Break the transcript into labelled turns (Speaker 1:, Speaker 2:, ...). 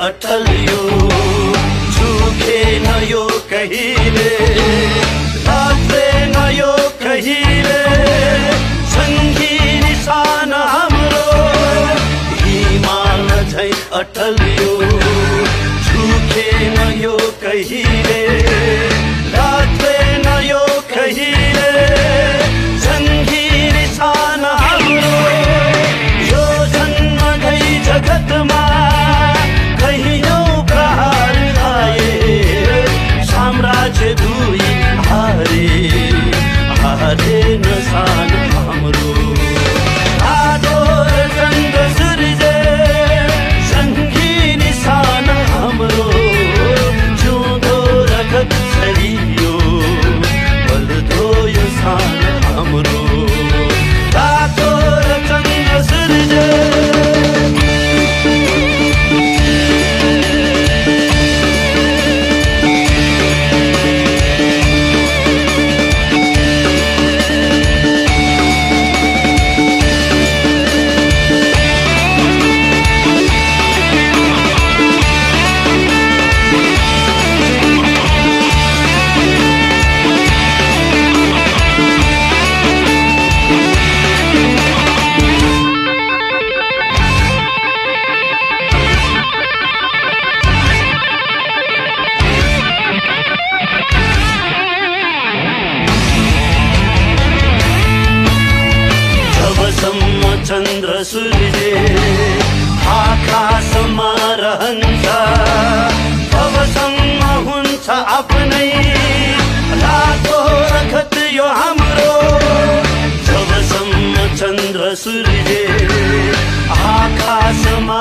Speaker 1: अटल यो झुकेन यो कहिले लाग्दैन यो कहिले सङ्गी निशान हाम्रो हिमाल झै अटल यो झुकेन यो कहिले लाग्दैन यो कहिले सङ्गी निशान हाम्रो यो जन्मदै जगतमा कहियौं प्रहार आए साम्राज्य दुई हारे नसान हाम्रो आदो रङ्ग सूर्य सङ्गी निशान हाम्रो जिउँदो रगत छरियो बल्दो यो सान हाम्रो आदो रङ्ग सूर्य चन्द्र सूर्य आकाशमा रहन्छ तबसम्म हुन्छ आफ्नै रातो रगत यो हाम्रो जबसम्म चन्द्र सूर्य आकाशमा